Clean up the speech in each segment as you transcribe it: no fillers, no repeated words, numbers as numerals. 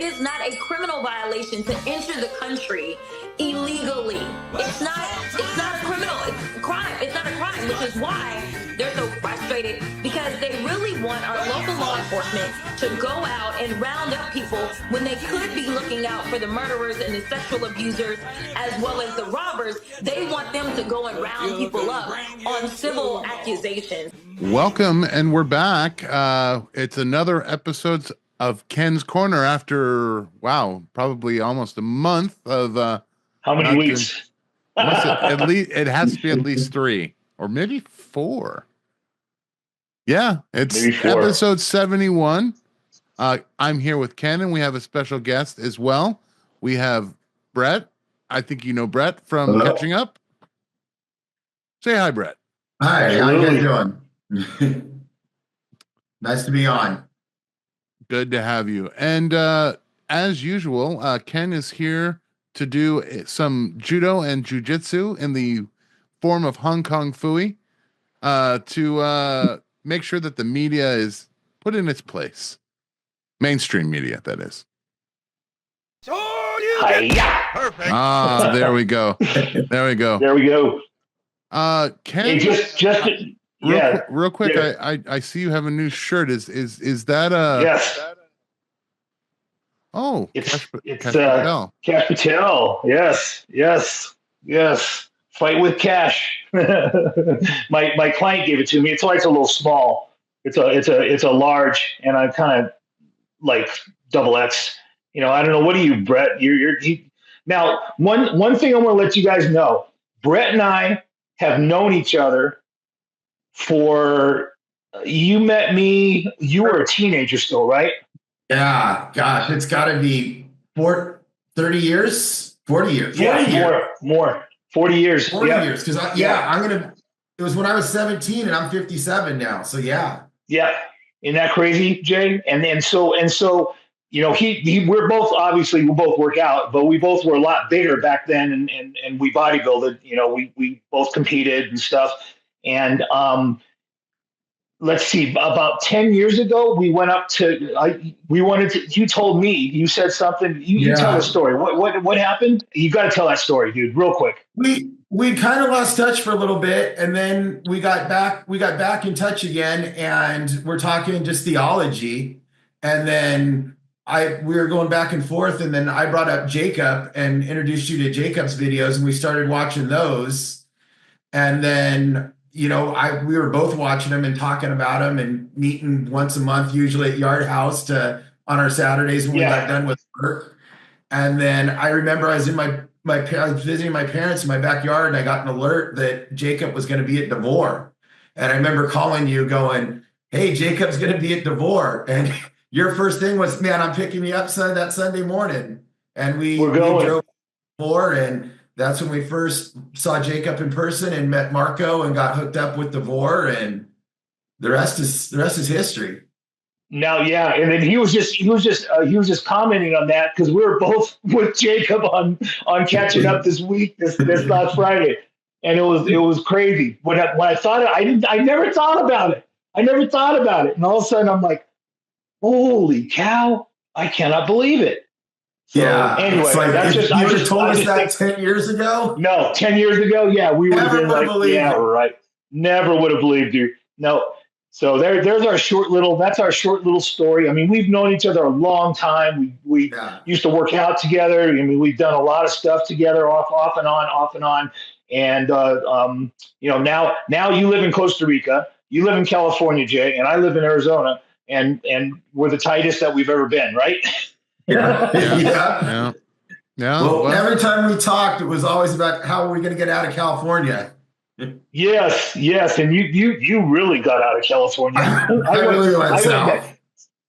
It is not a criminal violation to enter the country illegally. It's not a criminal crime. It's not a crime, which is why they're so frustrated, because they really want our local law enforcement to go out and round up people when they could be looking out for the murderers and the sexual abusers as well as the robbers. They want them to go and round people up on civil accusations. Welcome, and we're back. It's another episode of Ken's Corner after, probably almost a month of how many weeks? At least it has to be at least 3 or maybe 4. Yeah, it's episode 71. I'm here with Ken, and we have a special guest as well. We have Brett. I think you know Brett from Hello. Catching Up. Say hi, Brett. Hi, how you guys doing? Nice to be on. Good to have you. And as usual, Ken is here to do some judo and jujitsu in the form of Hong Kong Fooey to make sure that the media is put in its place. Mainstream media, that is. Perfect. Ah, there we go. There we go. There we go. Ken, Hey, real quick, Yeah. I see you have a new shirt. Is that a Yes. Oh, It's Cash Patel. Cash Patel. Yes. Fight with Cash. my client gave it to me. It's why it's a little small. It's a large, and I'm kind of like double X. I don't know. What are you, Brett? Now, one thing I want to let you guys know. Brett and I have known each other for. You met me. You were a teenager still, right? Yeah, gosh, it's got to be 30 years, 40 years. 40 years. More. 40 years. 40 years. Because it was when I was 17 and I'm 57 now. So yeah. Yeah. Isn't that crazy, Jay? And so, we both work out, but we both were a lot bigger back then, and we bodybuilded, we both competed and stuff. And let's see, about 10 years ago, we went up to, you told me, you said something, you tell the story. What happened? You got to tell that story, dude, real quick. We kind of lost touch for a little bit, and then we got back in touch again, and we're talking just theology. And then we were going back and forth, and then I brought up Jacob and introduced you to Jacob's videos, and we started watching those. And then we were both watching them and talking about them and meeting once a month, usually at Yard House on our Saturdays when we got done with work. And then I remember I was in I was visiting my parents in my backyard, and I got an alert that Jacob was going to be at Devore. And I remember calling you going, "Hey, Jacob's going to be at Devore." And your first thing was, "Man, I'm picking you up that Sunday morning." And we drove to Devore, and that's when we first saw Jacob in person and met Marco and got hooked up with Devore, and the rest is history. Now, yeah, and then he was just commenting on that because we were both with Jacob on Catching Up this week, this last Friday, and it was crazy. When I thought I never thought about it. And all of a sudden, I'm like, "Holy cow! I cannot believe it." So, anyway, that's just you would have told us that 10 years ago. No, 10 years ago, we would have been like, "Yeah, right." Never would have believed you. No. So there's our short little story. I mean, we've known each other a long time. We used to work out together. I mean, we've done a lot of stuff together off and on. And now you live in Costa Rica, you live in California, Jay, and I live in Arizona, and we're the tightest that we've ever been, right? Yeah. Well, every time we talked, it was always about how are we going to get out of California. Yes, and you really got out of California. I really went south.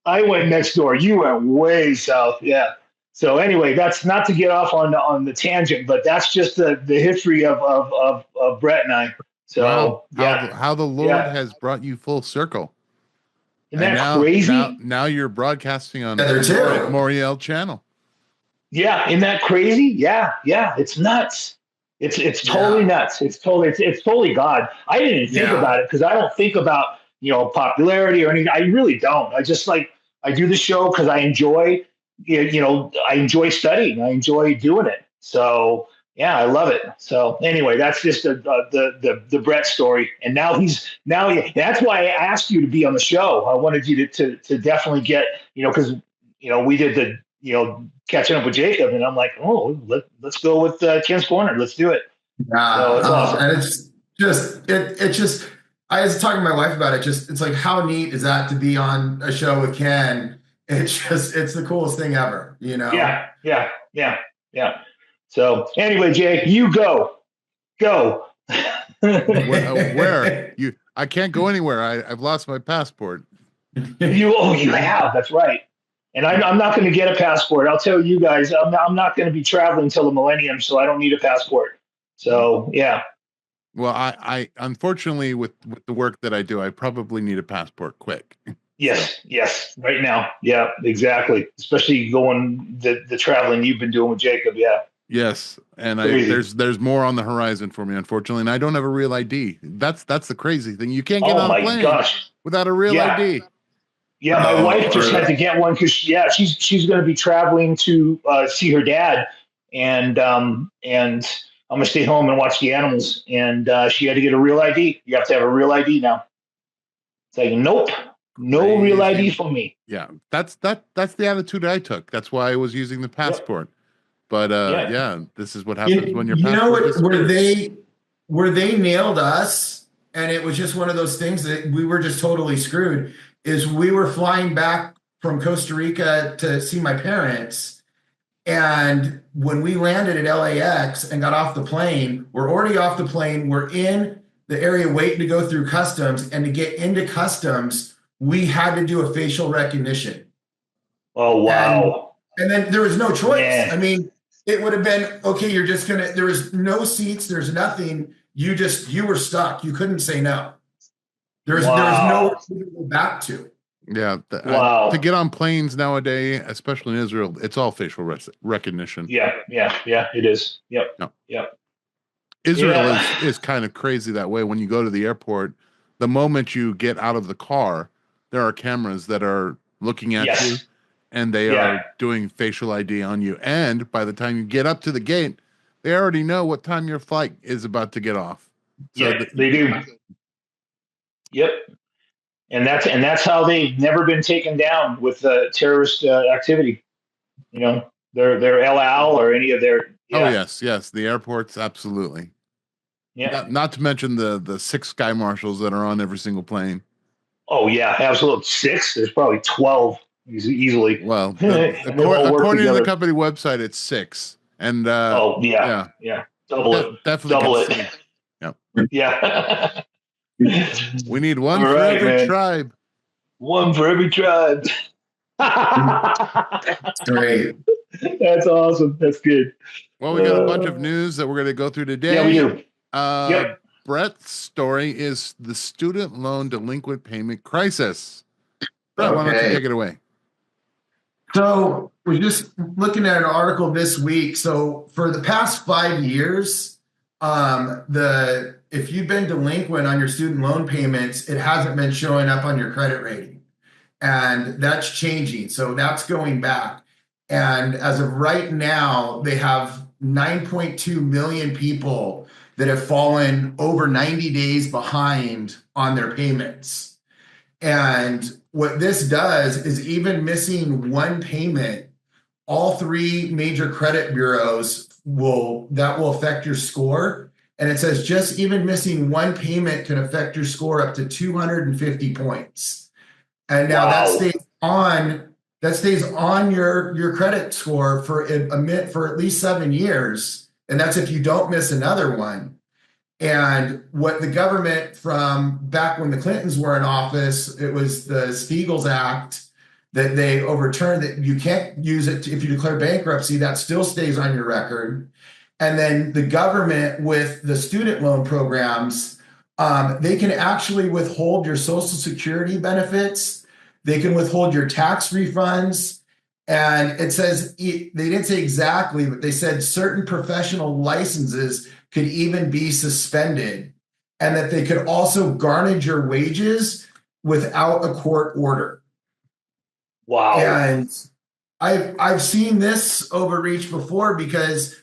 I went next door. You went way south. Yeah. So anyway, that's not to get off on the tangent, but that's just the history of Brett and I. So how the Lord has brought you full circle. Isn't that crazy? Now you're broadcasting on the Moriel channel. Yeah, isn't that crazy? Yeah. It's nuts. It's totally nuts. It's totally God. I didn't think about it because I don't think about popularity or anything. I really don't. I just I do the show because I enjoy I enjoy studying. I enjoy doing it. So yeah, I love it. So anyway, that's just the Brett story. And that's why I asked you to be on the show. I wanted you to definitely get, because we did the catching up with Jacob, and I'm like, oh, let's go with Ken's Corner. Let's do it. So it's awesome. And it's just I was talking to my wife about it. It's like, how neat is that to be on a show with Ken? It's the coolest thing ever, Yeah. So anyway, Jay, you go. Where? I can't go anywhere. I've lost my passport. You have. That's right. And I'm not going to get a passport. I'll tell you guys, I'm not going to be traveling until the millennium, so I don't need a passport. So yeah. Well, I unfortunately with the work that I do, I probably need a passport quick. Yes, right now. Yeah, exactly. Especially going the traveling you've been doing with Jacob. Yeah. Yes, and there's more on the horizon for me, unfortunately, and I don't have a real ID. That's the crazy thing. You can't get on a plane without a real ID. Yeah, my wife just had to get one because she's going to be traveling to see her dad, and I'm going to stay home and watch the animals. And she had to get a real ID. You have to have a real ID now. It's like, nope, no real ID for me. Yeah, that's the attitude I took. That's why I was using the passport. Yep. But this is what happens when your passport where they nailed us, and it was just one of those things that we were just totally screwed. Is we were flying back from Costa Rica to see my parents. And when we landed at LAX and got off the plane, we're already off the plane. We're in the area waiting to go through customs. And to get into customs, we had to do a facial recognition. Oh, wow. And then there was no choice. Man. I mean, it would have been, okay, there was no seats. There's nothing. You were stuck. You couldn't say no. There's nowhere to go back to. Yeah. To get on planes nowadays, especially in Israel, it's all facial recognition. Yeah, it is. Yep. Israel is kind of crazy that way. When you go to the airport, the moment you get out of the car, there are cameras that are looking at you, and they are doing facial ID on you. And by the time you get up to the gate, they already know what time your flight is about to get off. So they do. Yep, and that's how they've never been taken down with terrorist activity. Their El Al or any of their. Yeah. Oh yes, the airports absolutely. Yeah. Not to mention the 6 sky marshals that are on every single plane. Oh yeah, absolutely 6. There's probably 12 easily. Well, according to the company website, it's 6. And double it. Definitely double it. Yep. Yeah. We need one for every tribe. One for every tribe. Great. That's awesome. That's good. Well, we got a bunch of news that we're going to go through today. Yeah, we do. Brett's story is the student loan delinquent payment crisis. Brett, why don't you take it away? So we're just looking at an article this week. So for the past 5 years, if you've been delinquent on your student loan payments, it hasn't been showing up on your credit rating. And that's changing. So that's going back. And as of right now, they have 9.2 million people that have fallen over 90 days behind on their payments. And what this does is, even missing one payment, all 3 major credit bureaus will affect your score. And it says just even missing one payment can affect your score up to 250 points. And now that stays on your credit score for at least 7 years. And that's if you don't miss another one. And what the government, from back when the Clintons were in office, it was the Spiegels Act that they overturned, that you can't use it if you declare bankruptcy. That still stays on your record. And then the government, with the student loan programs, they can actually withhold your Social Security benefits. They can withhold your tax refunds. And it says, they didn't say exactly, but they said certain professional licenses could even be suspended, and that they could also garnish your wages without a court order. Wow. And I've seen this overreach before because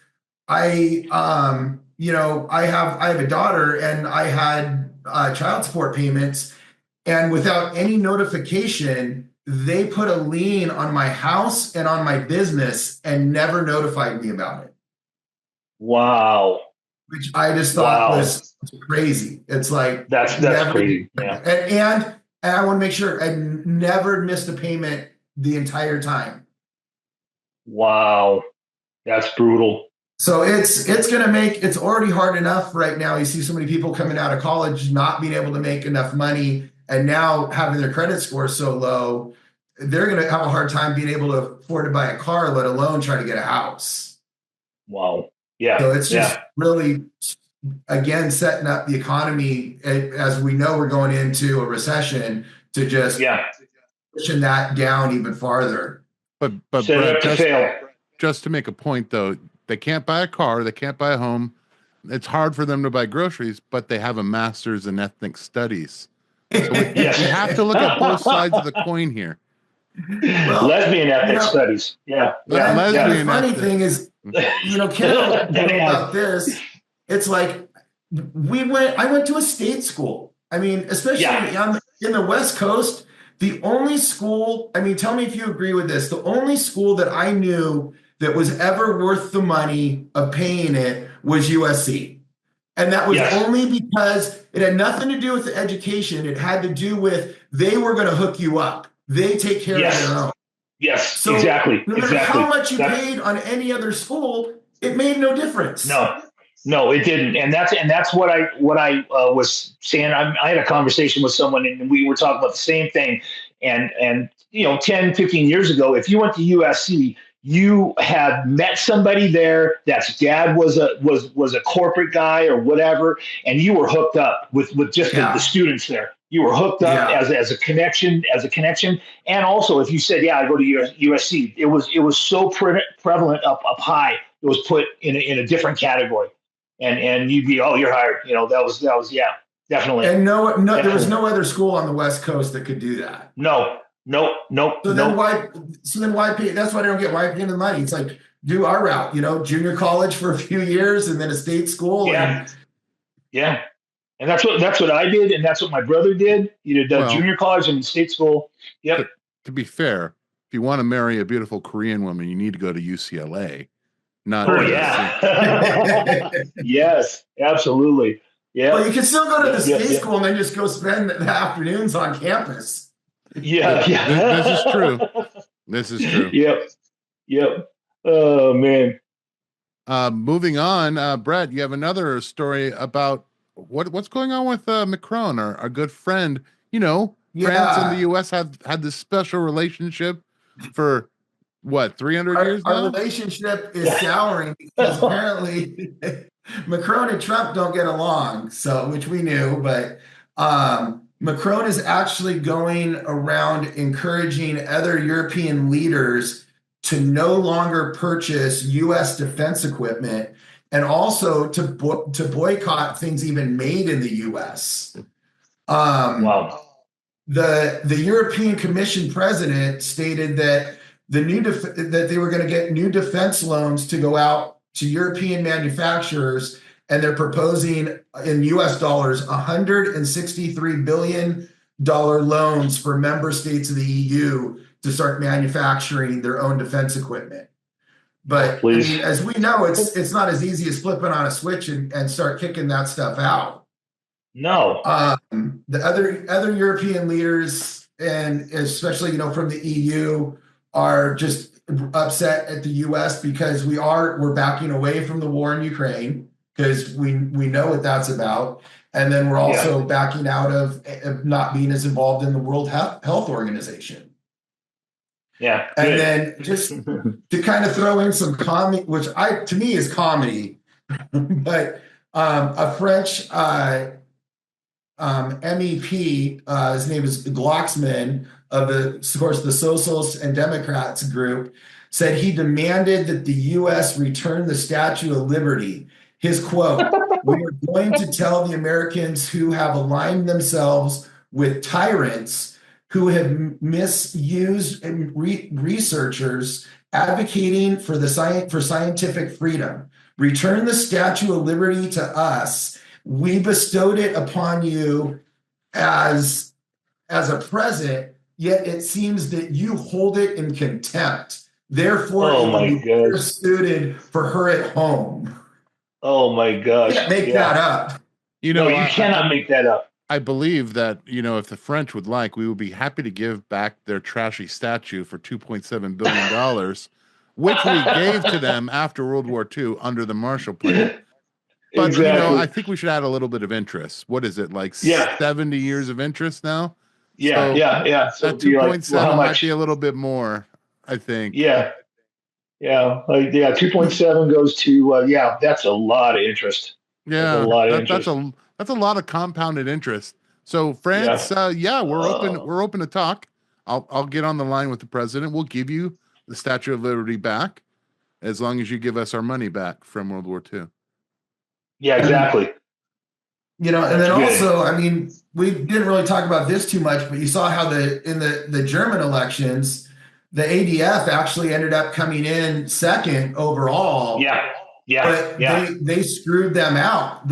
I I have a daughter and I had child support payments, and without any notification, they put a lien on my house and on my business and never notified me about it. Wow. Which I just thought was crazy. It's like that's crazy. Yeah. And I want to make sure I never missed a payment the entire time. Wow. That's brutal. So it's going to make, it's already hard enough right now. You see so many people coming out of college not being able to make enough money, and now having their credit score so low, they're going to have a hard time being able to afford to buy a car, let alone try to get a house. Wow. Yeah. So it's just really, again, setting up the economy, as we know we're going into a recession, to just pushing that down even farther. But Brett, just to make a point though, they can't buy a car, they can't buy a home. It's hard for them to buy groceries, but they have a master's in ethnic studies. So you have to look at both sides of the coin here. Well, lesbian ethnic studies. Yeah. The funny thing is, Ken, about this, it's like I went to a state school. I mean, especially in the West Coast, the only school, I mean, tell me if you agree with this, the only school that I knew that was ever worth the money of paying it was USC. And that was only because it had nothing to do with the education. It had to do with they were going to hook you up. They take care of their own. Yes, so exactly. No matter how much you paid on any other school, it made no difference. No, it didn't. And that's what I was saying. I had a conversation with someone and we were talking about the same thing. And 10, 15 years ago, if you went to USC, you had met somebody there that's dad was a corporate guy or whatever, and you were hooked up with just the students there. You were hooked up as a connection, and also if you said, I go to USC, it was so prevalent up high. It was put in a different category, and you'd be, you're hired. That was definitely. And no, there was no other school on the West Coast that could do that. No. Then why pay? That's what I don't get. Why pay the money? It's like, do our route, junior college for a few years and then a state school. And that's what I did, and that's what my brother did. You did junior college and state school. Yep. To be fair, if you want to marry a beautiful Korean woman, you need to go to UCLA. Yes, absolutely. Yeah. Well, you can still go to the state school and then just go spend the afternoons on campus. Yeah. This is true. Yep. Oh man. Moving on, Brett, you have another story about what's going on with Macron, our good friend. France and the U.S. have had this special relationship for 300 years now? Our relationship is souring because apparently Macron and Trump don't get along. So, which we knew, but Macron is actually going around encouraging other European leaders to no longer purchase U.S. defense equipment, and also to boycott things even made in the U.S. Wow. The European Commission president stated that that they were going to get new defense loans to go out to European manufacturers, and they're proposing in U.S. dollars $163 billion loans for member states of the EU to start manufacturing their own defense equipment. But as we know, it's not as easy as flipping on a switch and start kicking that stuff out. No. The other European leaders, and especially from the EU, are just upset at the U.S. because we're backing away from the war in Ukraine, because we know what that's about, and then we're also backing out of not being as involved in the World Health Organization. Yeah, and then just to kind of throw in some comedy, which to me is comedy, but a French MEP, his name is Glucksmann, of the Socialists and Democrats group, said he demanded that the U.S. return the Statue of Liberty. His quote: "We are going to tell the Americans who have aligned themselves with tyrants who have misused and researchers advocating for for scientific freedom. Return the Statue of Liberty to us. We bestowed it upon you as a present, yet it seems that you hold it in contempt. Therefore, it would be better suited for her at home. Oh my gosh! You can't make that up. No, you cannot make that up. I believe that, if the French would like, we would be happy to give back their trashy statue for $2.7 billion, which we gave to them after World War II under the Marshall Plan. But, Exactly. I think we should add a little bit of interest. What is it, like 70 years of interest now? Yeah, So So that 2.7 might be a little bit more, I think. Yeah. 2.7 goes to that's a lot of interest. Yeah, That's a lot of interest. that's a lot of compounded interest. So France, we're open to talk. I'll get on the line with the president. We'll give you the Statue of Liberty back as long as you give us our money back from World War II. Yeah, exactly. And then also, I mean, we didn't really talk about this too much, but you saw how in the German elections, the ADF actually ended up coming in second overall. But they screwed them out.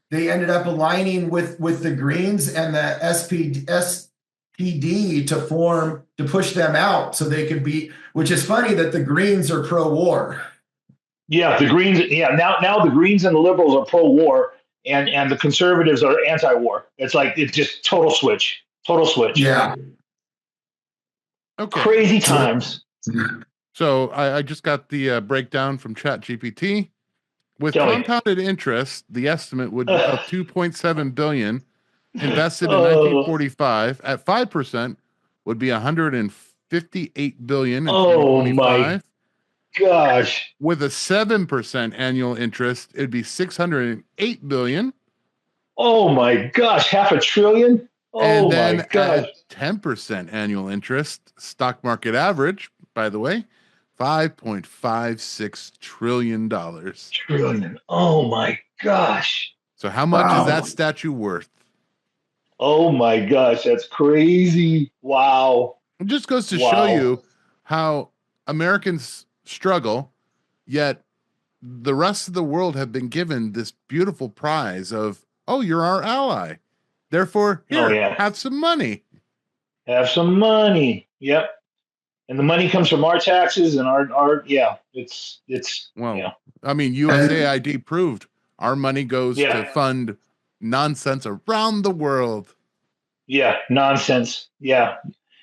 They ended up aligning with the Greens and the SPD to push them out so they could beat. Which is funny that the Greens are pro-war. Yeah, the Greens. Yeah, now the Greens and the Liberals are pro-war, and the Conservatives are anti-war. It's just total switch. Yeah. Okay. Crazy times. So I just got the breakdown from ChatGPT. With compounded interest, the estimate would be of $2.7 billion invested in 1945 at 5% would be $158 billion in 2025. My gosh! With a 7% annual interest, it'd be $608 billion. Oh my gosh! $500 billion. And then my gosh! at 10% annual interest, stock market average, by the way, $5.56 trillion. Trillion. Oh my gosh. So how much is that statue worth? Oh my gosh, that's crazy. Wow. It just goes to show you how Americans struggle, yet the rest of the world have been given this beautiful prize of, oh, you're our ally. Therefore, have some money. Have some money. Yep. And the money comes from our taxes and our it's I mean, USAID proved our money goes to fund nonsense around the world. Yeah, nonsense. Yeah.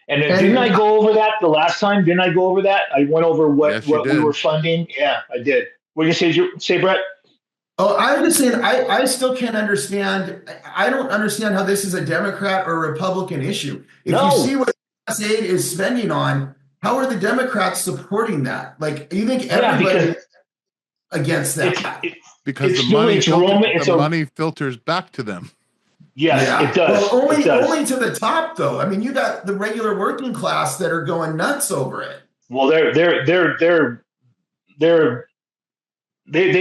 And didn't I go over that the last time? Didn't I go over that? I went over what we were funding. Yeah, I did. What did you say, Brett? Oh, I was just saying, I still can't understand. I don't understand how this is a Democrat or Republican issue. If you see what USAID is spending on, how are the Democrats supporting that? Like, you think everybody against that? Because the money filters back to them. Yes, it does. Well, only to the top, though. I mean, you got the regular working class that are going nuts over it. Well, they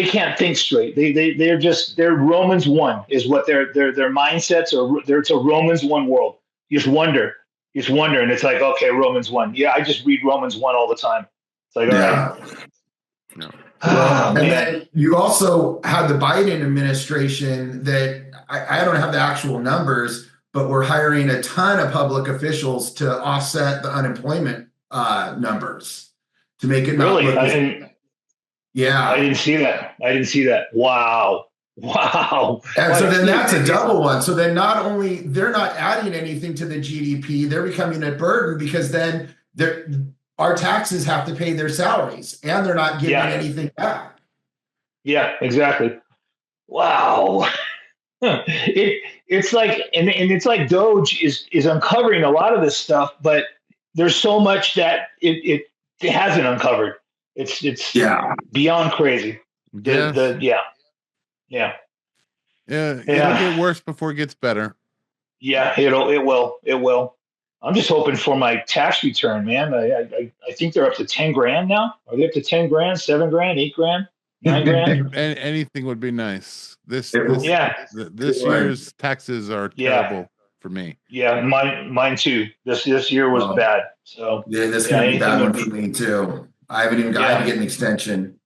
can't think straight. They're Romans 1 is what their mindsets are. It's a Romans 1 world. You just wonder, and it's like, okay, Romans 1. Yeah, I just read Romans 1 all the time. It's like, all right. No. And then you also had the Biden administration that I don't have the actual numbers, but we're hiring a ton of public officials to offset the unemployment numbers to make it not look. I didn't see that. Wow. And so then that's a double one. So then not only they're not adding anything to the GDP, they're becoming a burden because then our taxes have to pay their salaries and they're not giving anything back. Yeah, exactly. Wow. It's like, and it's like Doge is uncovering a lot of this stuff, but there's so much that it hasn't uncovered. It's beyond crazy. It'll get worse before it gets better. Yeah, it will. I'm just hoping for my tax return, man. I think they're up to 10 grand now. Are they up to 10 grand, 7 grand, 8 grand, 9 grand? Anything would be nice. This year's taxes are terrible for me. Yeah, mine too. This year was Oh. bad. So Yeah, that's gonna be a anything bad would one for be. me too. I haven't even got Yeah. to get an extension.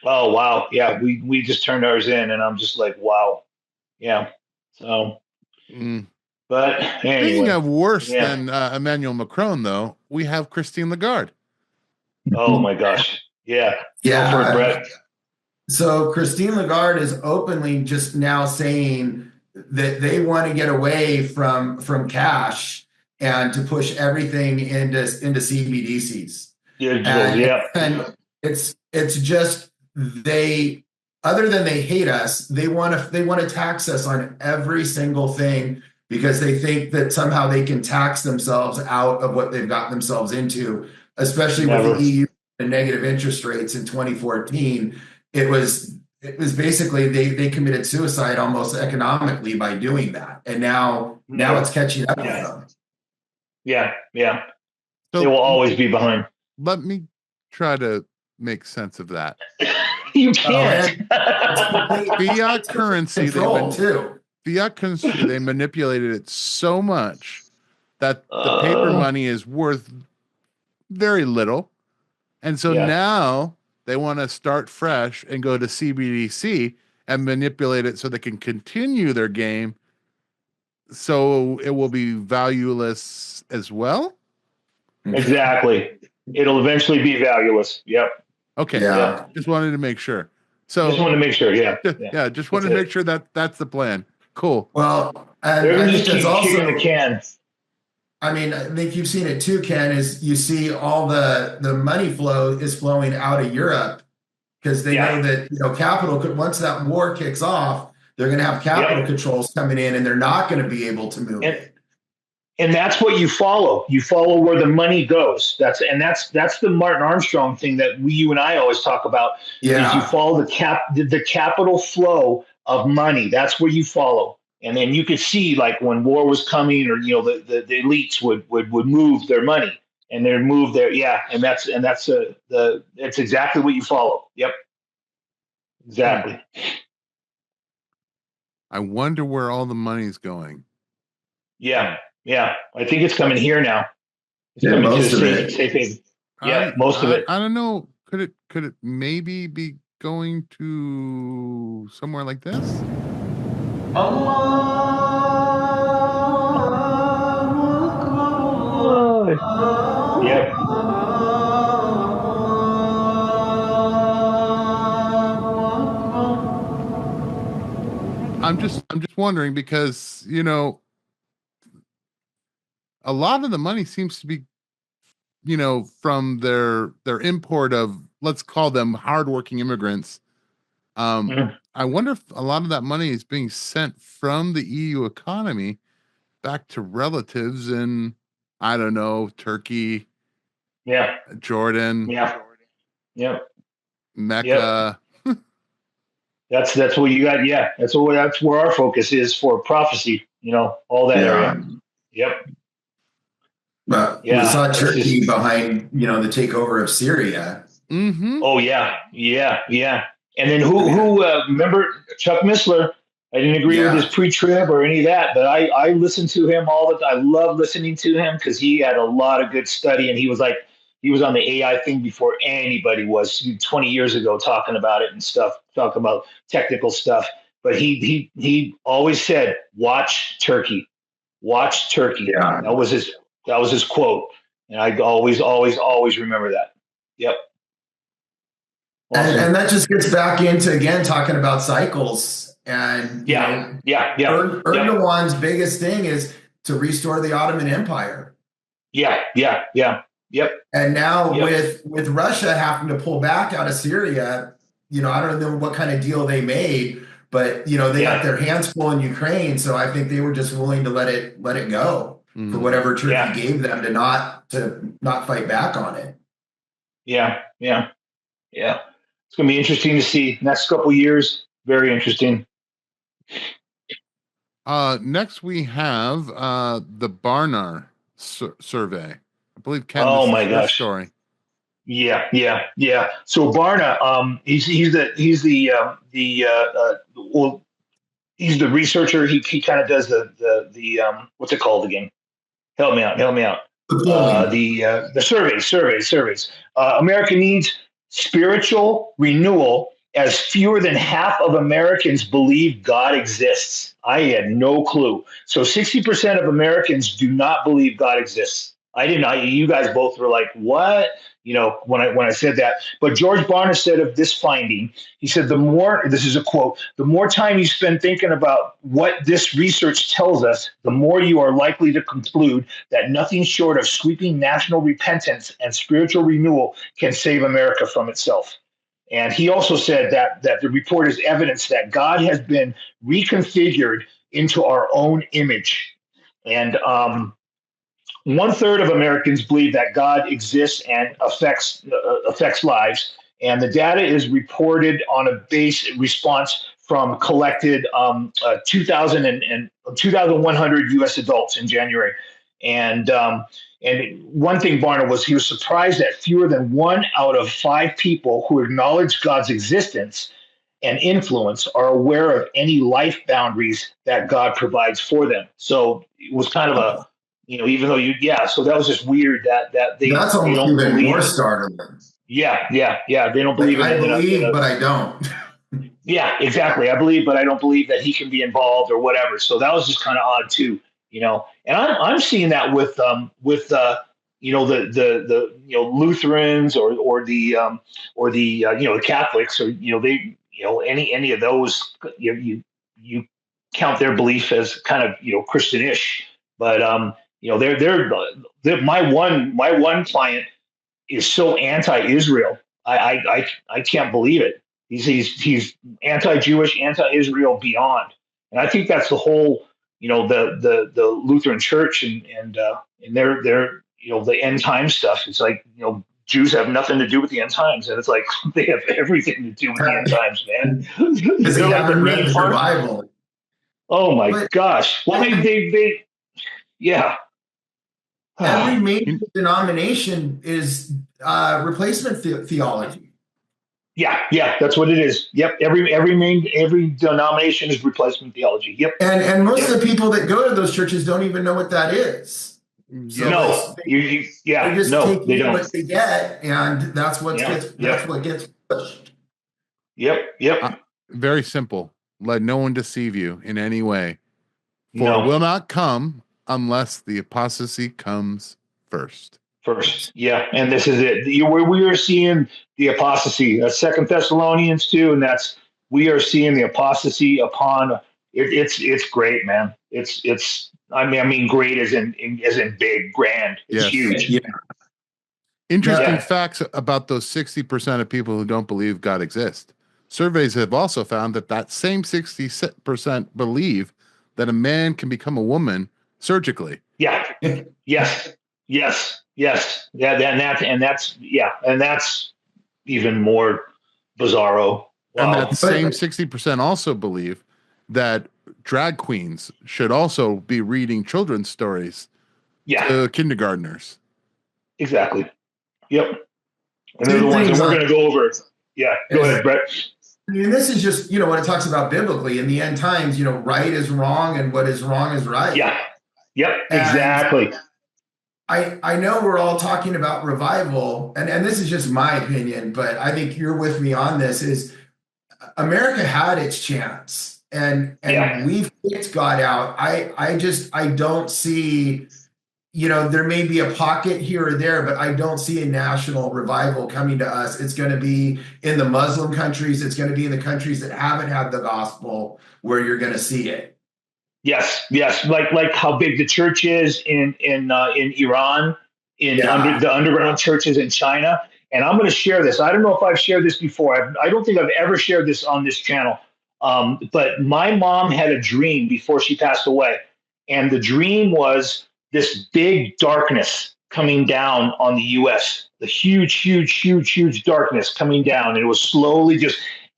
Oh wow, yeah. We just turned ours in, and I'm just like, wow, yeah. So, Mm. but Speaking anyway, of worse yeah. than Emmanuel Macron, though, we have Christine Lagarde. Oh my gosh, yeah. Yeah. Go for it, Brett. So Christine Lagarde is openly just now saying that they want to get away from cash and to push everything into CBDCs. Digital, yeah. And it's just they, other than they hate us, they want to tax us on every single thing because they think that somehow they can tax themselves out of what they've gotten themselves into, especially with Never. the EU and negative interest rates in 2014. It was basically they committed suicide almost economically by doing that, and now it's catching up with them. Yeah, yeah. So They will always be behind. let me try to make sense of that. You can't. Fiat currency, Control too. Fiat currency, they manipulated it so much that the paper money is worth very little. And so now they want to start fresh and go to CBDC and manipulate it so they can continue their game. So it will be valueless as well. Exactly. It'll eventually be valueless. Yep. Okay. Yeah. Just wanted to make sure. So Just wanted to make sure. Yeah. just wanted to make sure that that's the plan. Cool. Well, and They're I going to think just that's keep kicking also the can. I mean, I think you've seen it too, Ken, is you see all the money flow is flowing out of Europe because they know that, capital could, once that war kicks off, they're going to have capital controls coming in and they're not going to be able to move it. And that's what you follow. You follow where the money goes. That's the Martin Armstrong thing that you and I always talk about. Yeah. Is you follow the capital flow of money. That's where you follow. And then you could see, like, when war was coming, or the elites would move their money and they'd move their and that's it's exactly what you follow. Yep, exactly. I wonder where all the money's going. Yeah, I think it's coming here now. It's Yeah, coming most to of the it. safe haven. Yeah, most of it. I don't know. Could it maybe be going to somewhere like this? Yep. I'm just wondering because, a lot of the money seems to be, from their import of, let's call them hardworking immigrants. I wonder if a lot of that money is being sent from the EU economy back to relatives in, I don't know, Turkey, Jordan, Mecca. That's what you got. Yeah, that's where our focus is for prophecy. All that area. Yep. But we saw Turkey behind, the takeover of Syria. Mm-hmm. Oh yeah. And then who remember Chuck Missler? I didn't agree with his pre-trib or any of that, but I listened to him all the time. I love listening to him because he had a lot of good study, and he was on the AI thing before anybody was 20 years ago, talking about it and stuff, talking about technical stuff. But he always said, "Watch Turkey, watch Turkey." Yeah. That was his quote, and I always remember that. Yep. Awesome. And that just gets back into, again, talking about cycles. And Erdogan's biggest thing is to restore the Ottoman Empire. Yep. And now with Russia having to pull back out of Syria, I don't know what kind of deal they made, but they got their hands full in Ukraine. So I think they were just willing to let it go for whatever Turkey gave them to not fight back on it. Yeah. It's going to be interesting to see next couple of years. Very interesting. Next we have the Barnard survey. I believe Ken. Oh my gosh! Story. Yeah. So Barna, he's he's the researcher. He kind of does the what's it called again? Help me out. The surveys. America needs spiritual renewal, as fewer than half of Americans believe God exists. I had no clue. So 60% of Americans do not believe God exists. I did not. You guys both were like, what? When I said that. But George Barna said of this finding, he said, this is a quote, the more time you spend thinking about what this research tells us, the more you are likely to conclude that nothing short of sweeping national repentance and spiritual renewal can save America from itself. And he also said that the report is evidence that God has been reconfigured into our own image. And 1/3 of Americans believe that God exists and affects lives, and the data is reported on a base response from collected 2,100 U.S. adults in January. And one thing Barna he was surprised that fewer than 1 out of 5 people who acknowledge God's existence and influence are aware of any life boundaries that God provides for them. So it was kind of a even though so that was just weird that they that's almost don't even more startling. Yeah. They don't believe I believe, but I don't. Yeah, exactly. I believe, but I don't believe that he can be involved or whatever. So that was just kind of odd too, And I'm seeing that with the Lutherans or the Catholics or they any of those you count their belief as kind of Christianish, but they're my one client is so anti-Israel. I can't believe it. He's anti-Jewish, anti-Israel beyond, and I think that's the whole the Lutheran Church and their the end time stuff. It's like Jews have nothing to do with the end times, and it's like they have everything to do with the end times, man. Because they haven't read the Bible. Oh my gosh! Well, they yeah. Every major denomination is replacement theology. Yeah, that's what it is. Yep, every denomination is replacement theology. Yep, and most of the people that go to those churches don't even know what that is. So no, they just take they don't. What they get, and that's what gets pushed. Yep. Very simple. Let no one deceive you in any way, for it will not come unless the apostasy comes first. Yeah, and this is it. We are seeing the apostasy. That's 2 Thessalonians 2, and we are seeing the apostasy upon it. It's great, man. It's. I mean, great as in big, grand. It's huge. Yeah. Interesting facts about those 60% of people who don't believe God exists. Surveys have also found that same 60% believe that a man can become a woman surgically. Yeah. Yes. Yeah. And that's even more bizarro. Wow. And that same 60% also believe that drag queens should also be reading children's stories to kindergartners. Exactly. Yep. And they're the ones that we're going to go over. Yeah. Go ahead, Brett. I mean, this is just, when it talks about biblically, in the end times, right is wrong and what is wrong is right. Yeah. Yep. Exactly. I know we're all talking about revival, and this is just my opinion, but I think you're with me on this, is America had its chance and we've kicked God out. I don't see, there may be a pocket here or there, but I don't see a national revival coming to us. It's going to be in the Muslim countries. It's going to be in the countries that haven't had the gospel where you're going to see it. Yes. Like how big the church is in Iran, under the underground churches in China. And I'm going to share this. I don't know if I've shared this before. I don't think I've ever shared this on this channel. But my mom had a dream before she passed away. And the dream was this big darkness coming down on the U.S., the huge darkness coming down. And it was slowly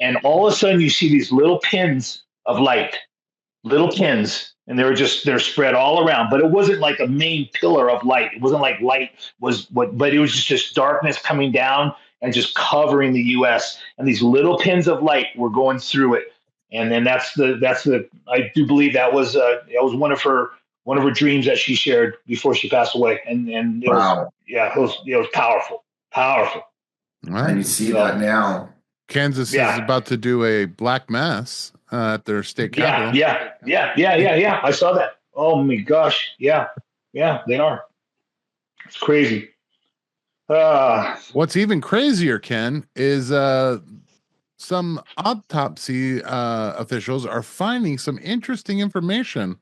and all of a sudden you see these little pins of light. Little pins, and they're spread all around, but it wasn't like a main pillar of light. It wasn't like light was but it was just darkness coming down and just covering the U.S. And these little pins of light were going through it. And then that's the I do believe that was one of her dreams that she shared before she passed away. And it Wow. was powerful. All And right. you see that now. Kansas Yeah. is about to do a black mass at their state capitol. Yeah. I saw that. Oh my gosh. Yeah, they are. It's crazy. What's even crazier, Ken, is some autopsy officials are finding some interesting information.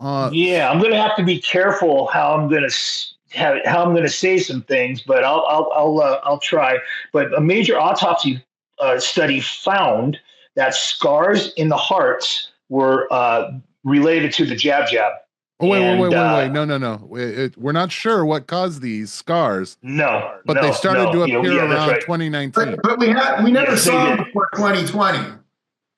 Yeah, I'm going to have to be careful how I'm going to say some things, but I'll try. But a major autopsy study found that scars in the hearts were related to the jab. Oh, wait. And, No. We're not sure what caused these scars. No, but they started to appear around right. 2019. But we never saw them before 2020.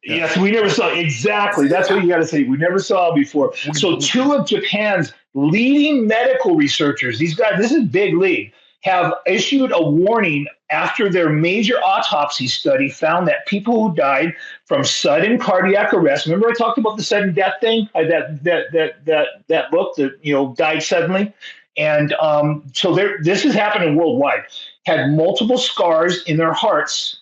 Yes, we never saw exactly. That's what you got to say. We never saw it before. So two of Japan's leading medical researchers, these guys, this is big league, have issued a warning after their major autopsy study found that people who died from sudden cardiac arrest. Remember I talked about the sudden death thing? That book that died suddenly, and so this is happening worldwide. Had multiple scars in their hearts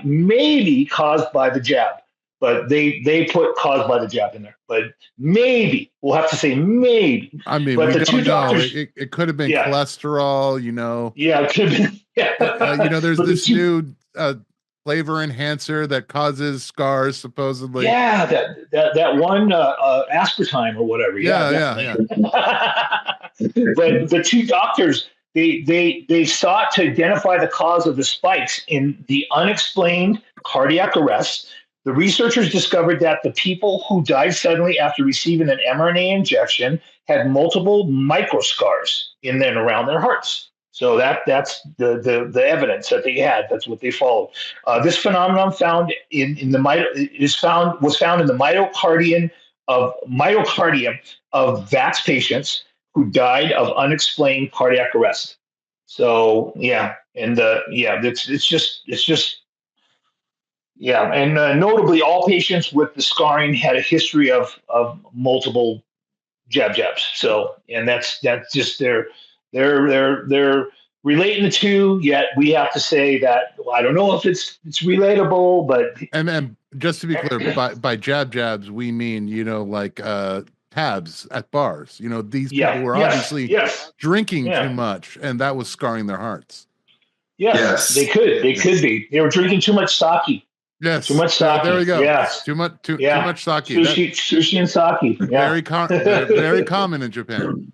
maybe caused by the jab. But they put caused by the jab in there. But maybe, we'll have to say maybe. I mean, but we the don't know. doctors, it could have been cholesterol, Yeah, it could have been. There's But this new flavor enhancer that causes scars, supposedly. Yeah, that one aspartame or whatever. Yeah. But the two doctors, they sought to identify the cause of the spikes in the unexplained cardiac arrest. The researchers discovered that the people who died suddenly after receiving an mRNA injection had multiple microscars in and around their hearts. So that's the evidence that they had. That's what they followed. This phenomenon was found in the myocardium of VAX patients who died of unexplained cardiac arrest. So it's just. Yeah, and notably, all patients with the scarring had a history of multiple jabs. So, and that's just they're relating the two. Yet we have to say that I don't know if it's relatable, but and just to be clear, by jabs we mean like tabs at bars. These people were obviously drinking too much, and that was scarring their hearts. Yes, they could be. They were drinking too much sake. Yes, too much sake. There we go. Yes, too much sake. Sushi and sake. Yeah. Very common in Japan.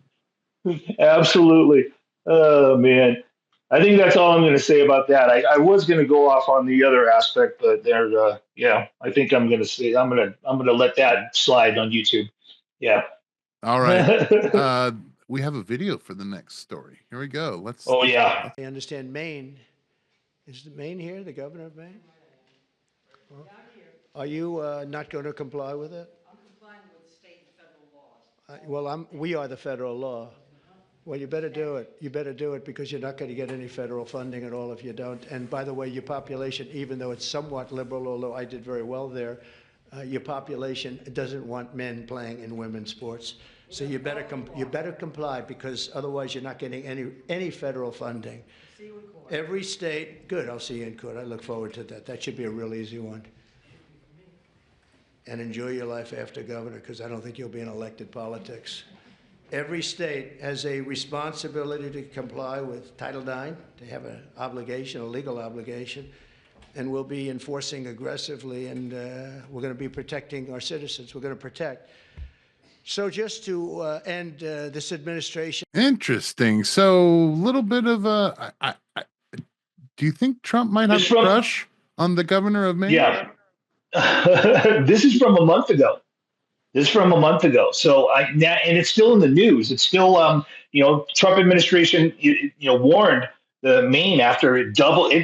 Absolutely. Oh man, I think that's all I'm going to say about that. I was going to go off on the other aspect, but I think I'm going to let that slide on YouTube. Yeah. All right. We have a video for the next story. Here we go. Oh yeah. I understand Maine. Is Maine here? The governor of Maine? Well, are you not going to comply with it? I'm complying with state and federal laws. We are the federal law. Well, you better do it. You better do it because you're not going to get any federal funding at all if you don't. And by the way, your population, even though it's somewhat liberal, although I did very well there, your population doesn't want men playing in women's sports. So you better comply because otherwise you're not getting any federal funding. See you in court. Every state, good, I'll see you in court. I look forward to that. That should be a real easy one. And enjoy your life after governor, because I don't think you'll be in elected politics. Every state has a responsibility to comply with Title IX. They have an obligation, a legal obligation, and we'll be enforcing aggressively, and we're going to be protecting our citizens. We're going to protect. So just to end this administration. Interesting. So a little bit of do you think Trump might have a crush on the governor of Maine? Yeah. This is from a month ago. So and it's still in the news. It's still, Trump administration, warned the Maine after it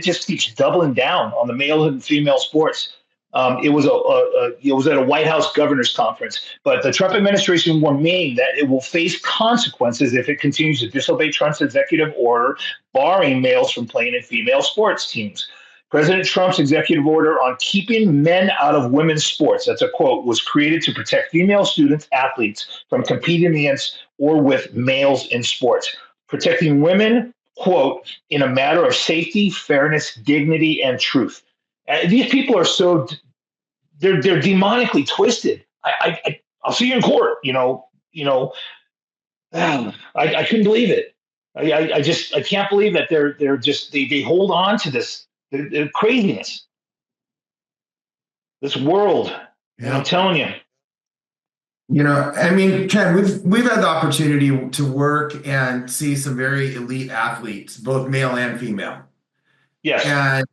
just keeps doubling down on the male and female sports. It was at a White House governor's conference, but the Trump administration warned Maine that it will face consequences if it continues to disobey Trump's executive order barring males from playing in female sports teams. President Trump's executive order on keeping men out of women's sports, that's a quote, was created to protect female students, athletes from competing against or with males in sports. Protecting women, quote, in a matter of safety, fairness, dignity, and truth. These people are they're demonically twisted. I'll see you in court, I couldn't believe it. I can't believe that they hold on to this craziness, this world. And I'm telling you, I mean, Ken, we've had the opportunity to work and see some very elite athletes, both male and female. yes, And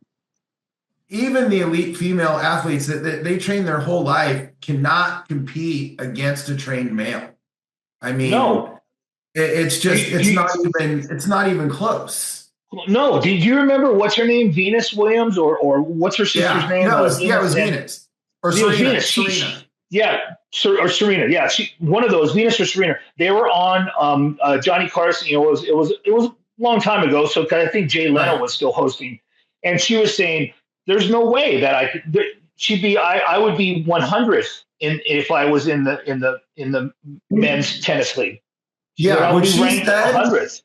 even the elite female athletes that they train their whole life cannot compete against a trained male. I mean, no, it's not even close. no. Did you remember what's her name, Venus Williams, or what's her sister's name? No, it was Venus or Serena. Serena. Or Serena. Yeah, one of those, Venus or Serena. They were on Johnny Carson. It was a long time ago. So I think Jay Leno was still hosting, and she was saying, "There's no way that I could." I would be 100th if I was in the men's tennis league. Yeah, what she said. 100th.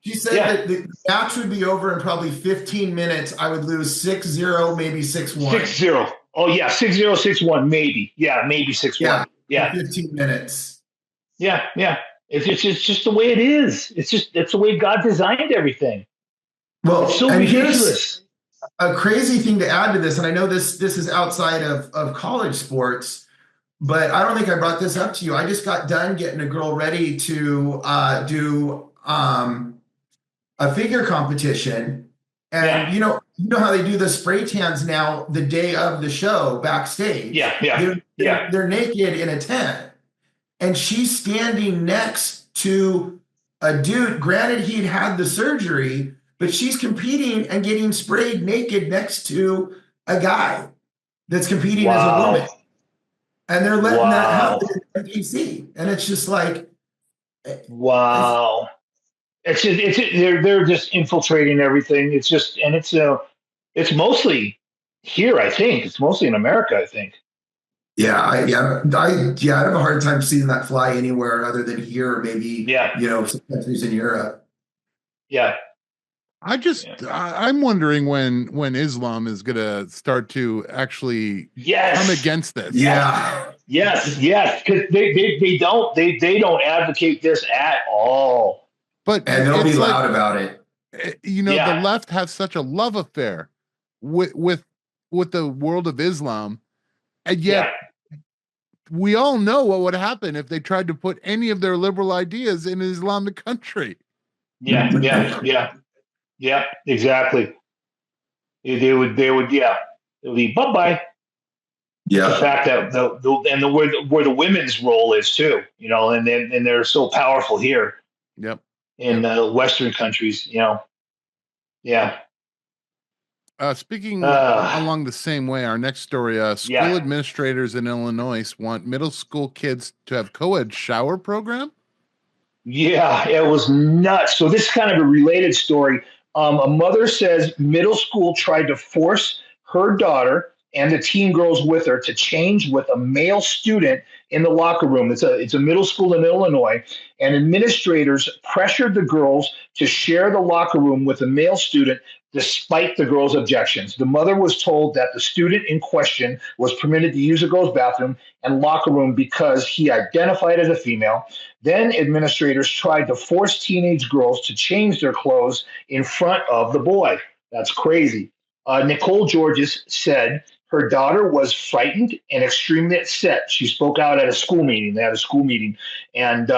She said that the match would be over in probably 15 minutes. I would lose 6-0, maybe 6-1. 6-0. Oh yeah, 6-0, 6-1, maybe. Yeah, maybe 6-1. Yeah. 15 minutes. Yeah. It's just the way it is. It's the way God designed everything. Well, it's so and ridiculous. Here's a crazy thing to add to this, and I know this is outside of college sports, but I don't think I brought this up to you. I just got done getting a girl ready to do a figure competition. And you know how they do the spray tans now the day of the show backstage. They're naked in a tent, and she's standing next to a dude. Granted, he'd had the surgery, but she's competing and getting sprayed naked next to a guy that's competing as a woman, and they're letting that happen in NBC, and it's just like, wow. They're just infiltrating everything. It's mostly here. I think it's mostly in America. I think. I'd have a hard time seeing that fly anywhere other than here, or maybe some countries in Europe. Yeah. I'm wondering when Islam is gonna start to actually come against this. Yes, because they don't advocate this at all. And they'll be loud about it. The left has such a love affair with the world of Islam, and yet we all know what would happen if they tried to put any of their liberal ideas in an Islamic country. Yeah, exactly. They would, it would be bye-bye. Yeah. The fact that where the women's role is too, and they're so powerful here. Yep. In Western countries, Yeah. Speaking along the same way, our next story, school administrators in Illinois want middle school kids to have co-ed shower program. Yeah, it was nuts. So this is kind of a related story. A mother says middle school tried to force her daughter and the teen girls with her to change with a male student in the locker room. It's a middle school in Illinois, and administrators pressured the girls to share the locker room with a male student despite the girls' objections. The mother was told that the student in question was permitted to use the girls' bathroom and locker room because he identified as a female. Then administrators tried to force teenage girls to change their clothes in front of the boy. That's crazy. Nicole Georges said her daughter was frightened and extremely upset. She spoke out at a school meeting. They had a school meeting. And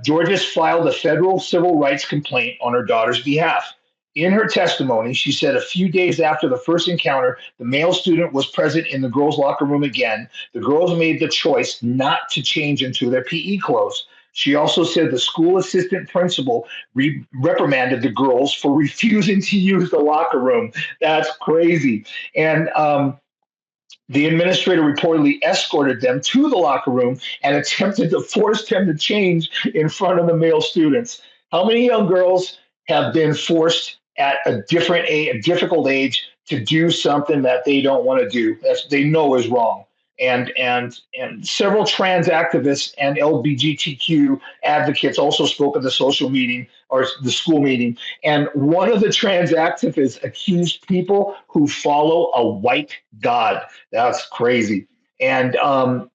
Georges filed a federal civil rights complaint on her daughter's behalf. In her testimony, she said a few days after the first encounter, the male student was present in the girls' locker room again. The girls made the choice not to change into their PE clothes. She also said the school assistant principal reprimanded the girls for refusing to use the locker room. That's crazy. And the administrator reportedly escorted them to the locker room and attempted to force them to change in front of the male students. How many young girls have been forced at a difficult age to do something that they don't want to do, that they know is wrong. And several trans activists and LGBTQ advocates also spoke at the social meeting or the school meeting. And one of the trans activists accused people who follow a white god. That's crazy. And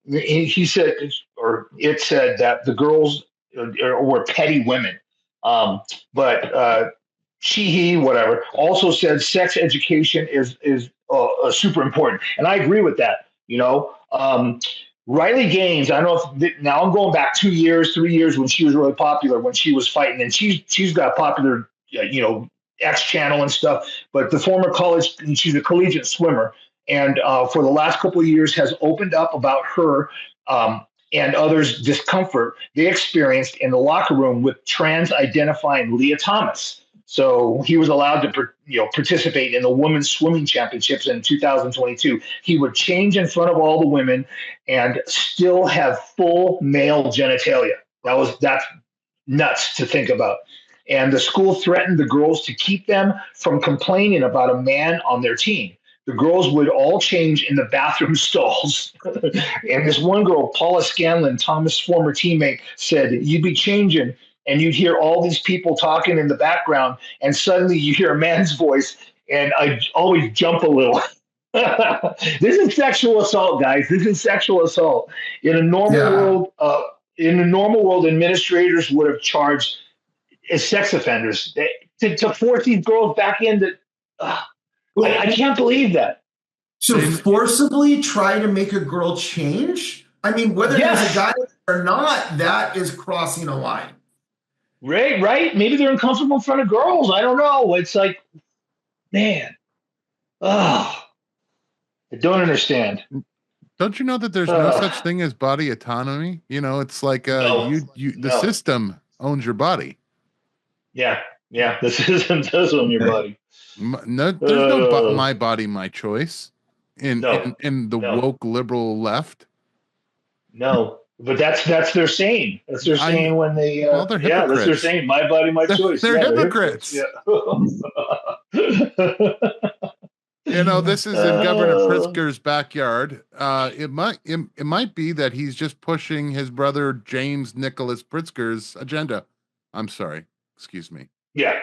he said, or it said, that the girls were petty women. But she, he, whatever, also said sex education is super important. And I agree with that. Riley Gaines, I don't know if now I'm going back 2 years, 3 years when she was really popular, when she was fighting, and she's got popular, X channel and stuff, but the former college, and she's a collegiate swimmer. And for the last couple of years has opened up about her and others' discomfort they experienced in the locker room with trans identifying Leah Thomas. So he was allowed to participate in the women's swimming championships in 2022. He would change in front of all the women and still have full male genitalia. That's nuts to think about. And the school threatened the girls to keep them from complaining about a man on their team. The girls would all change in the bathroom stalls. And this one girl, Paula Scanlon, Thomas' former teammate, said, "You'd be changing and you'd hear all these people talking in the background, and suddenly you hear a man's voice, and I always jump a little." This is sexual assault, guys. This is sexual assault. In a normal world, administrators would have charged as sex offenders to force these girls back into. I can't believe that. So forcibly try to make a girl change? I mean, whether there's a guy or not, that is crossing a line. Right. Maybe they're uncomfortable in front of girls. I don't know. It's like, man, I don't understand. Don't you know that there's no such thing as body autonomy? It's like the system owns your body. Yeah. The system does own your body. No, there's no my body, my choice in the woke liberal left. No. But that's their saying. That's their saying when they. They're hypocrites. That's their saying. My body, my choice. They're hypocrites. Yeah. This is in Governor Pritzker's backyard. It might be that he's just pushing his brother James Nicholas Pritzker's agenda. I'm sorry. Excuse me. Yeah.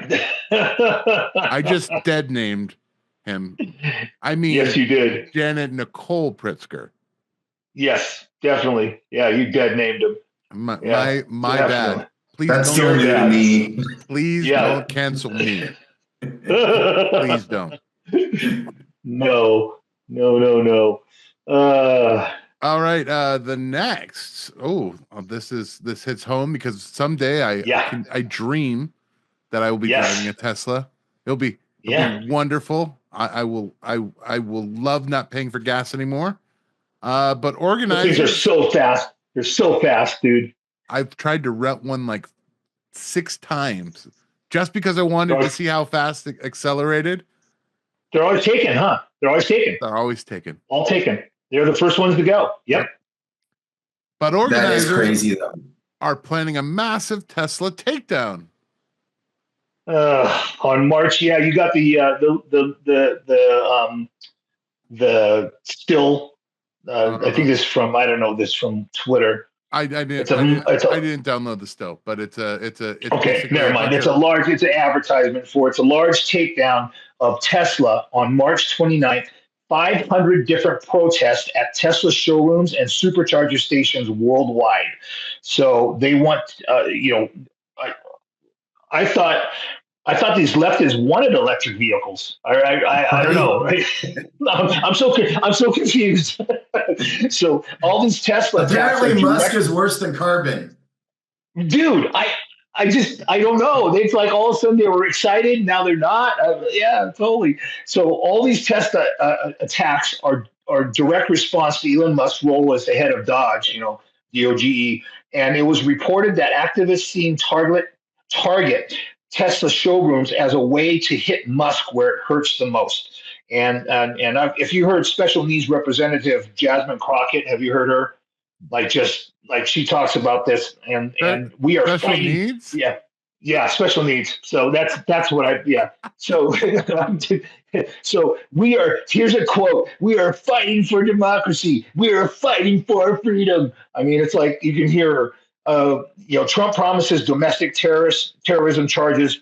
I just dead named him. I mean, yes, you did. Janet Nicole Pritzker. Yes, definitely. Yeah, you dead named him. My bad. Please That's don't so new to me. Please don't cancel me. Please don't. No. All right. The next. This hits home because someday I dream that I will be driving a Tesla. It'll be wonderful. I will love not paying for gas anymore. But organizers, things are so fast. They're so fast, dude. I've tried to rent one like 6 times just because I wanted to see how fast it accelerated. They're always taken, huh? They're always taken. All taken. They're the first ones to go. Yep. But organizers that is crazy, though. Are planning a massive Tesla takedown. On March, you got the still. I think this from from Twitter. I didn't download the still, but it's okay. Never mind. It's an advertisement for. It's a large takedown of Tesla on March 29th. 500 different protests at Tesla showrooms and supercharger stations worldwide. So they want, I thought these leftists wanted electric vehicles. I don't know. Right? I'm so confused. So all these Tesla. Apparently, Musk is worse than carbon. Dude, I don't know. It's like all of a sudden they were excited. Now they're not. Yeah, totally. So all these Tesla attacks are direct response to Elon Musk's role as the head of Dodge, DOGE. And it was reported that activists seen target Tesla showrooms as a way to hit Musk where it hurts the most. And if you heard Special Needs Representative Jasmine Crockett, have you heard her? Like she talks about this, and we are special fighting. Needs. Yeah, Yeah, special needs. So that's what I yeah. So so we are here's a quote. We are fighting for democracy. We are fighting for freedom. I mean, it's like you can hear Trump promises domestic terrorism charges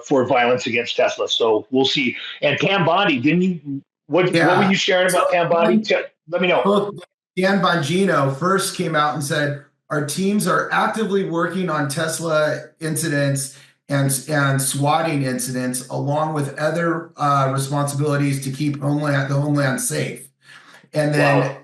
for violence against Tesla. So we'll see. And Pam Bondi, didn't you what were you sharing about Pam Bondi? Let me know. Well, Dan Bongino first came out and said, our teams are actively working on Tesla incidents and swatting incidents, along with other responsibilities to keep the homeland safe. And then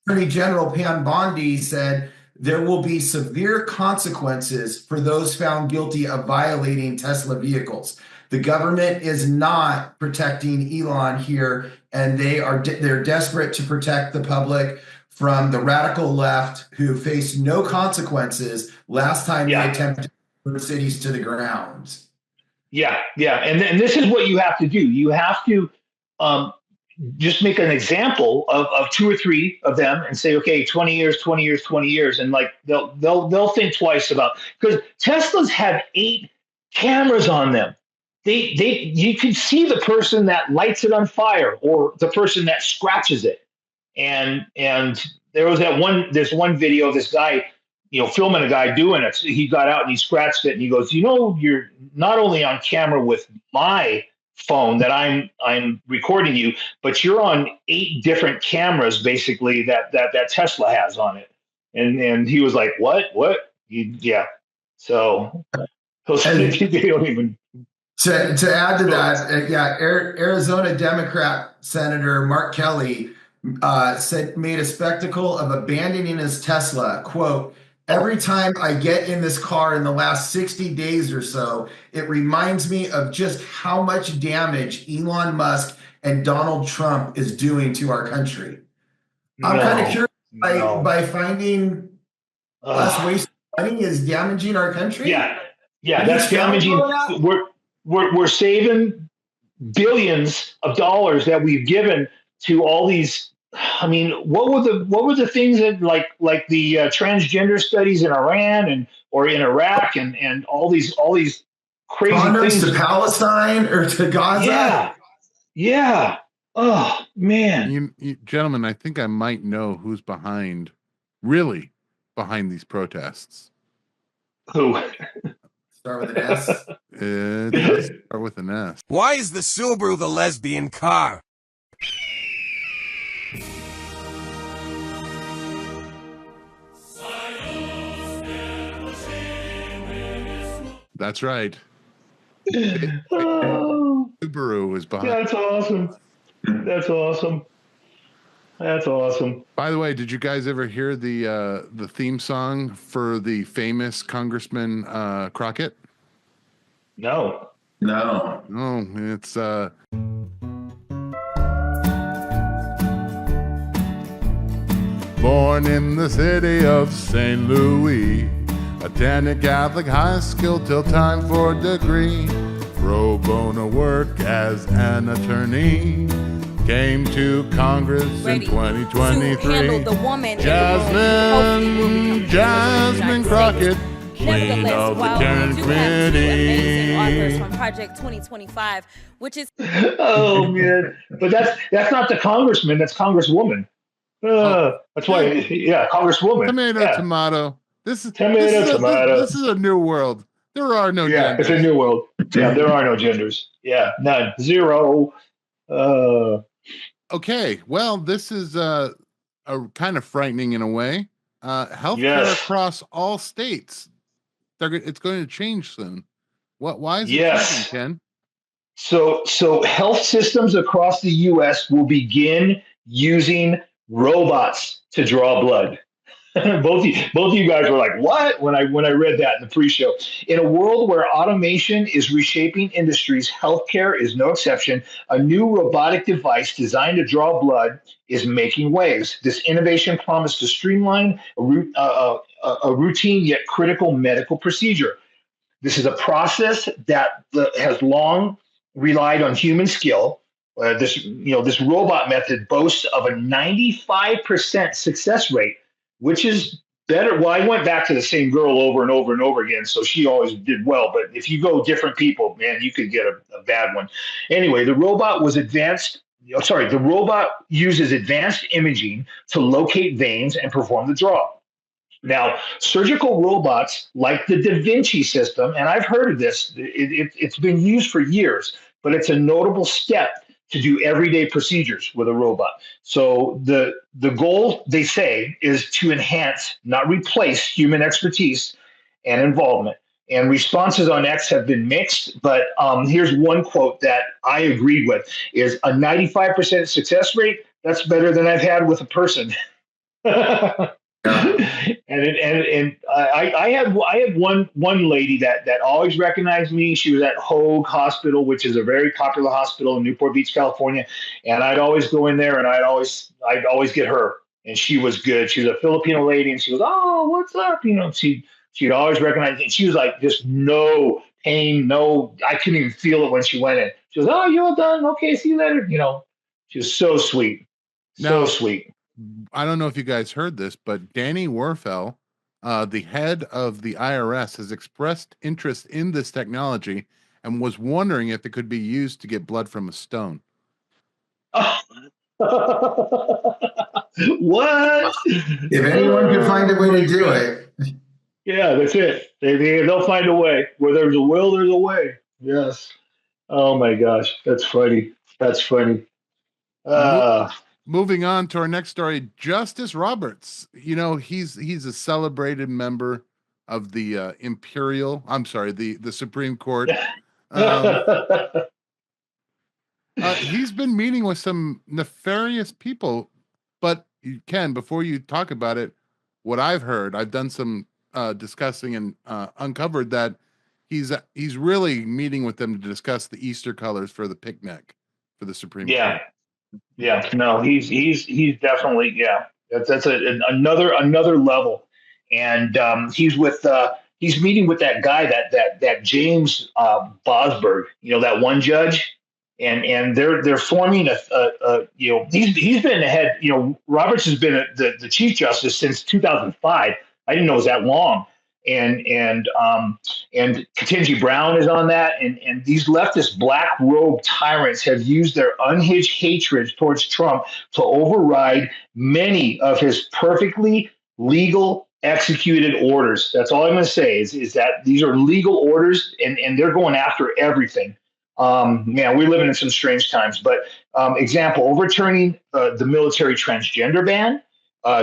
Attorney General Pam Bondi said there will be severe consequences for those found guilty of violating Tesla vehicles. The government is not protecting Elon here, and they're desperate to protect the public from the radical left who faced no consequences last time they attempted to put cities to the ground. Yeah. And this is what you have to do. You have to just make an example of 2 or 3 of them and say, okay, 20 years. And like, they'll think twice about, because Teslas have 8 cameras on them. You can see the person that lights it on fire or the person that scratches it. And there was this one video of this guy, filming a guy doing it. So he got out and he scratched it and he goes, you're not only on camera with my phone that I'm recording you, but you're on 8 different cameras basically that Tesla has on it. And he was like, what? Yeah. So they don't even. To add to that, Arizona Democrat Senator Mark Kelly made a spectacle of abandoning his Tesla. Quote, every time I get in this car in the last 60 days or so, it reminds me of just how much damage Elon Musk and Donald Trump is doing to our country. I'm kind of curious by finding us wasting money is damaging our country. Yeah, that's damaging. We're saving billions of dollars that we've given to all these. I mean, what were the things that like the transgender studies in Iran or in Iraq and all these crazy things to Palestine or to Gaza? Yeah. Oh man, you gentlemen, I think I might know who's really behind these protests. Who? Start with an S. It does start with an S. Why is the Subaru the lesbian car? That's right. Oh, Subaru is behind. that's awesome. By the way, did you guys ever hear the theme song for the famous Congressman Crockett? No. No, it's born in the city of St. Louis, attended Catholic high school till time for degree, pro bono work as an attorney, came to Congress in 2023. Jasmine Crockett, queen of the Karen Committee. Authors from Project 2025, which is Oh man, but that's not the congressman. That's Congresswoman. That's why, Congresswoman. Tomato. This is tomato. This is a new world. There are no genders. It's a new world. Yeah, there are no genders. Yeah, none. 0. Okay, well, this is a kind of frightening in a way. Healthcare across all states. It's going to change soon. Why is it changing, Ken? So health systems across the U.S. will begin using robots to draw blood. both of you guys were like, what? When I read that in the pre-show. In a world where automation is reshaping industries, healthcare is no exception. A new robotic device designed to draw blood is making waves. This innovation promised to streamline a routine yet critical medical procedure. This is a process that has long relied on human skill. This robot method boasts of a 95% success rate, which is better. Well, I went back to the same girl over and over and over again, so she always did well. But if you go different people, man, you could get a bad one. Anyway, the robot was advanced. Sorry, the robot uses advanced imaging to locate veins and perform the draw. Now, surgical robots like the Da Vinci system, and I've heard of this, it's been used for years, but it's a notable step to do everyday procedures with a robot. So the goal, they say, is to enhance, not replace, human expertise and involvement. And responses on X have been mixed, but here's one quote that I agreed with: is a 95% success rate. That's better than I've had with a person. And I had one lady that always recognized me. She was at Hoag Hospital, which is a very popular hospital in Newport Beach, California. And I'd always go in there, and I'd always get her, and she was good. She was a Filipino lady, and she goes, "Oh, what's up?" She'd always recognize me. And she was like, just no pain, I couldn't even feel it when she went in. She goes, "Oh, you all done? Okay, see you later." She was so sweet, so sweet. I don't know if you guys heard this, but Danny Werfel, the head of the IRS, has expressed interest in this technology and was wondering if it could be used to get blood from a stone. What? If anyone can find a way to do it. Yeah, that's it. They'll find a way. Where there's a will, there's a way. Yes. Oh my gosh, that's funny. That's funny. Moving on to our next story, Justice Roberts. He's a celebrated member of the the Supreme Court. He's been meeting with some nefarious people, but Ken, before you talk about it, what I've heard, I've done some discussing and uncovered that he's really meeting with them to discuss the Easter colors for the picnic for the Supreme Court. Yeah, no, he's definitely, that's another level, and he's meeting with that guy that James Bosberg, that one judge, and they're forming he's been ahead. Roberts has been the Chief Justice since 2005. I didn't know it was that long. And Ketanji Brown is on that, and these leftist black robe tyrants have used their unhinged hatred towards Trump to override many of his perfectly legal executed orders. That's all I'm going to say is that these are legal orders, and they're going after everything. Man, we're living in some strange times. But example, overturning the military transgender ban,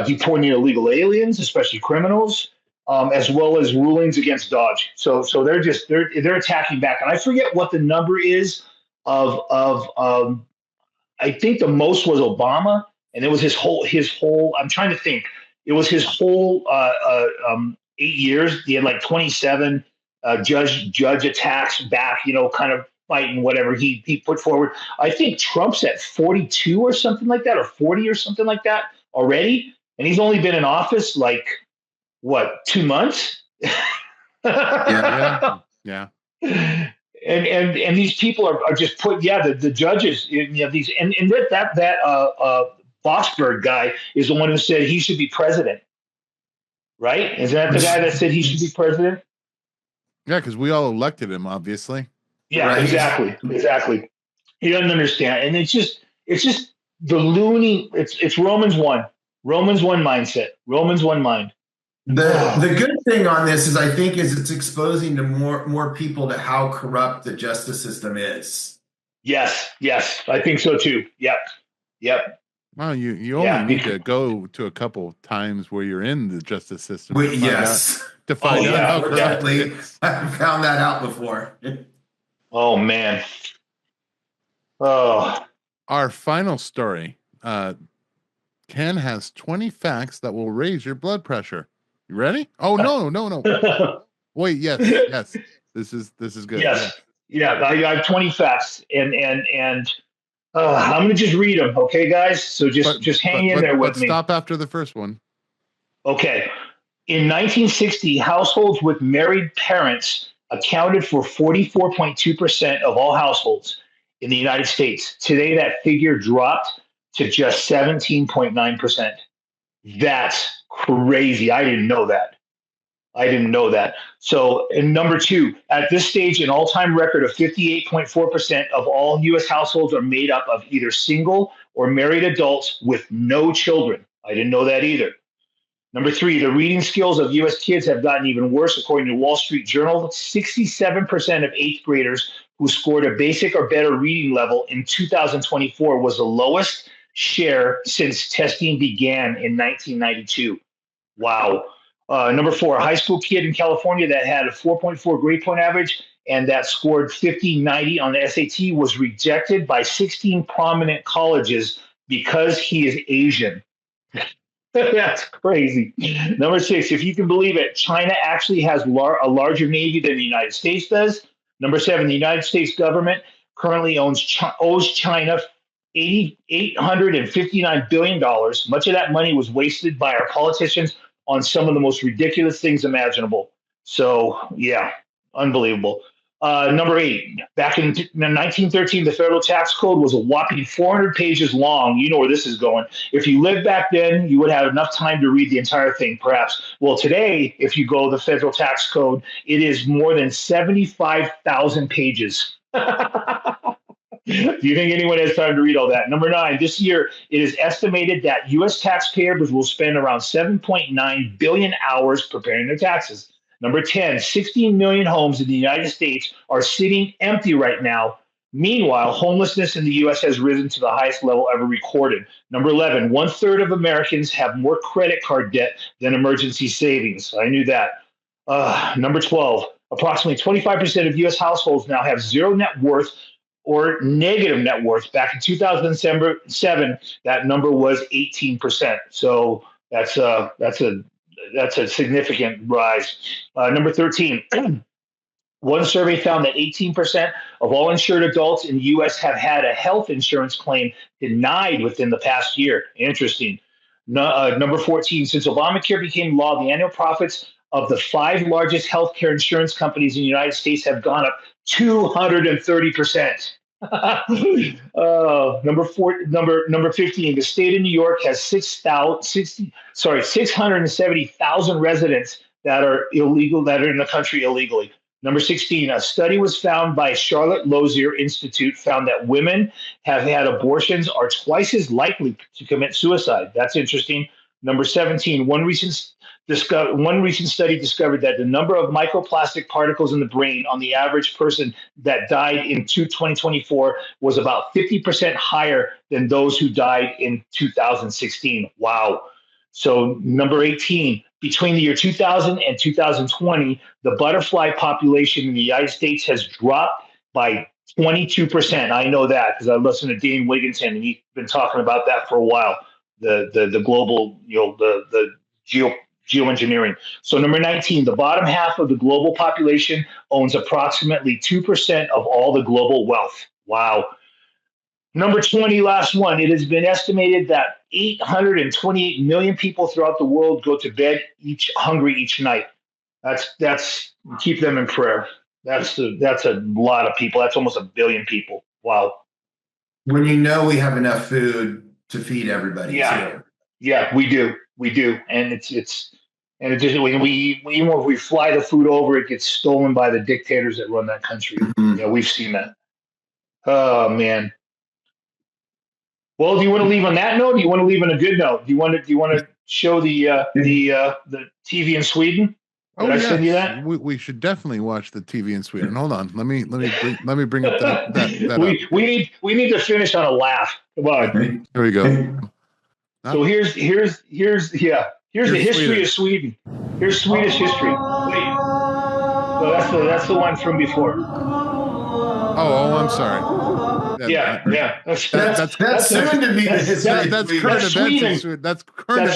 deporting illegal aliens, especially criminals. As well as rulings against Dodge. So they're attacking back. And I forget what the number is of I think the most was Obama, and it was his whole I'm trying to think. It was his whole 8 years. He had like 27 judge attacks back, kind of fighting whatever he put forward. I think Trump's at 42 or something like that, or 40 or something like that already. And he's only been in office like, what, 2 months? Yeah. And these people are just put. Yeah, the judges. These and that Bosberg guy is the one who said he should be president. Right? Is that the guy that said he should be president? Yeah, because we all elected him, obviously. Yeah, right. Exactly. He doesn't understand, and it's just the loony. It's Romans 1 mindset. Romans 1 mind. The good thing on this is I think it's exposing to more people to how corrupt the justice system is. Yes, I think so too. Yep. Well, you only need to go to a couple times where you're in the justice system. To find out how corrupt it is. I found that out before. Oh man. Oh. Our final story. Ken has 20 facts that will raise your blood pressure. You ready? Oh no. Wait, yes. This is good. Yes. Yeah, I have 20 facts and I'm going to just read them, okay, guys? So just hang in there with me. Stop after the first one. Okay. In 1960, households with married parents accounted for 44.2% of all households in the United States. Today, that figure dropped to just 17.9%. That's Crazy. I didn't know that. So, and number two, at this stage, an all-time record of 58.4% of all U.S. households are made up of either single or married adults with no children. I didn't know that either. Number three, the reading skills of U.S. kids have gotten even worse. According to Wall Street Journal, 67% of eighth graders who scored a basic or better reading level in 2024 was the lowest share since testing began in 1992. Wow. Number four, a high school kid in California that had a 4.4 grade point average and that scored 50/90 on the SAT was rejected by 16 prominent colleges because he is Asian. That's crazy. Number six, if you can believe it, China actually has a larger navy than the United States does. Number seven, the United States government currently owes China $859 billion. Much of that money was wasted by our politicians on some of the most ridiculous things imaginable. So, yeah, unbelievable. Number eight, back in 1913, the federal tax code was a whopping 400 pages long. You know where this is going. If you lived back then, you would have enough time to read the entire thing, perhaps. Well, today, if you go to the federal tax code, it is more than 75,000 pages. Do you think anyone has time to read all that? Number nine, this year, it is estimated that U.S. taxpayers will spend around 7.9 billion hours preparing their taxes. Number 10, 16 million homes in the United States are sitting empty right now. Meanwhile, homelessness in the U.S. has risen to the highest level ever recorded. Number 11, 1/3 of Americans have more credit card debt than emergency savings. I knew that. Number 12, approximately 25% of U.S. households now have zero net worth or negative net worth. Back in 2007, that number was 18%. So that's a significant rise. Number 13, one survey found that 18% of all insured adults in the U.S. have had a health insurance claim denied within the past year. Interesting. Number 14, since Obamacare became law, the annual profits of the 5 largest healthcare insurance companies in the United States have gone up 230%. Number 15, the state of New York has 670,000 residents that are illegal, that are in the country illegally. Number 16, a study was found by Charlotte Lozier Institute found that women have had abortions are twice as likely to commit suicide. That's interesting. Number 17, one recent study discovered that the number of microplastic particles in the brain on the average person that died in 2024 was about 50% higher than those who died in 2016. Wow. So number 18, between the year 2000 and 2020, the butterfly population in the United States has dropped by 22%. I know that because I listened to Dane Wigginton, and he's been talking about that for a while. The global, the geoengineering. So number 19, the bottom half of the global population owns approximately 2% of all the global wealth. Wow. Number 20, last one. It has been estimated that 828 million people throughout the world go to bed hungry each night. That's keep them in prayer. That's a lot of people. That's almost 1 billion people. Wow. When you know we have enough food to feed everybody. Yeah. Too. Yeah, we do. And it's even if we fly the food over, it gets stolen by the dictators that run that country. Mm-hmm. Yeah, we've seen that. Oh man. Well, do you want to leave on that note? Do you want to leave on a good note? Do you want to show the TV in Sweden? Did I send you that? We should definitely watch the TV in Sweden. Hold on, let me bring up that. We need to finish on a laugh. Come on. Here we go. So here's the history of Sweden. Here's Swedish history. Wait. So that's the one from before. Oh, I'm sorry. Yeah. That's soon to be the history. That's current events in Sweden. That's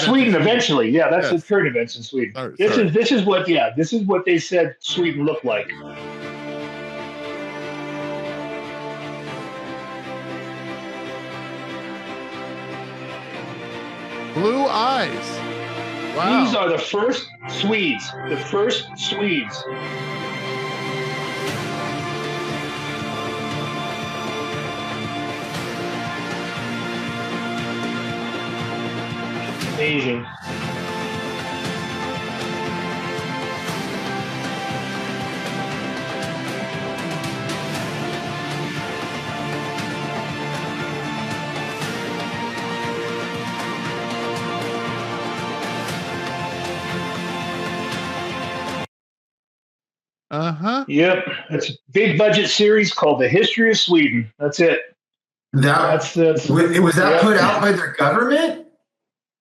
Sweden eventually. Yeah, that's the current events in Sweden. This is what they said Sweden looked like. Blue eyes. Wow. These are the first Swedes. The first Swedes. Amazing. Uh-huh. Yep. It's a big budget series called The History of Sweden. That's it. That's That's was that yeah. put out by their government?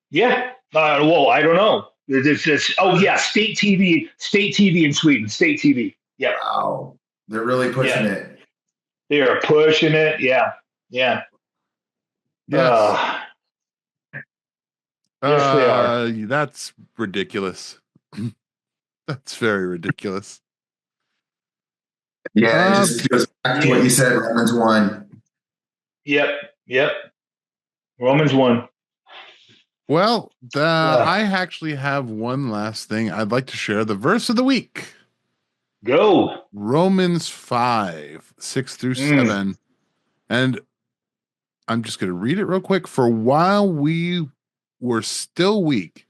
Yeah. Well, I don't know. State TV in Sweden. State TV. Yeah. Wow, they're really pushing Yeah. it. They are pushing it. Yeah. Yeah. Yes. Yes, they are. That's ridiculous. That's very ridiculous. Yeah, it just goes back to what you said, Romans 1. Yep. Romans 1. Well, I actually have one last thing I'd like to share. The verse of the week. Go. Romans 5, 6 through 7. And I'm just going to read it real quick. For while we were still weak,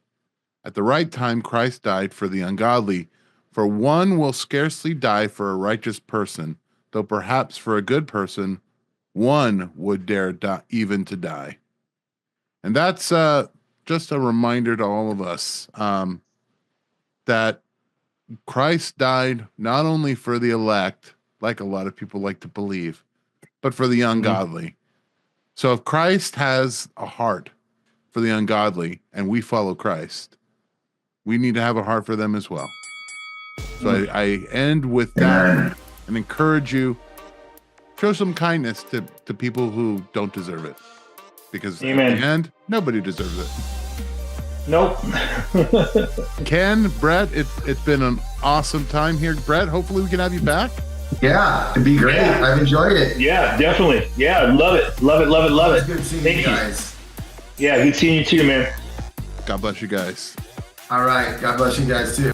at the right time, Christ died for the ungodly. For one will scarcely die for a righteous person, though perhaps for a good person, one would dare even to die. And that's just a reminder to all of us that Christ died not only for the elect, like a lot of people like to believe, but for the ungodly. So if Christ has a heart for the ungodly and we follow Christ, we need to have a heart for them as well. So I end with that and encourage you, show some kindness to people who don't deserve it. Because Amen. in the end, nobody deserves it. Nope. Ken, Brett, it's been an awesome time here. Brett, hopefully we can have you back. Yeah, it'd be great. Yeah. I've enjoyed it. Yeah, definitely. Yeah, love it. It's good seeing Thank you you. guys. Yeah, good seeing you too, man. God bless you guys. All right. God bless you guys too.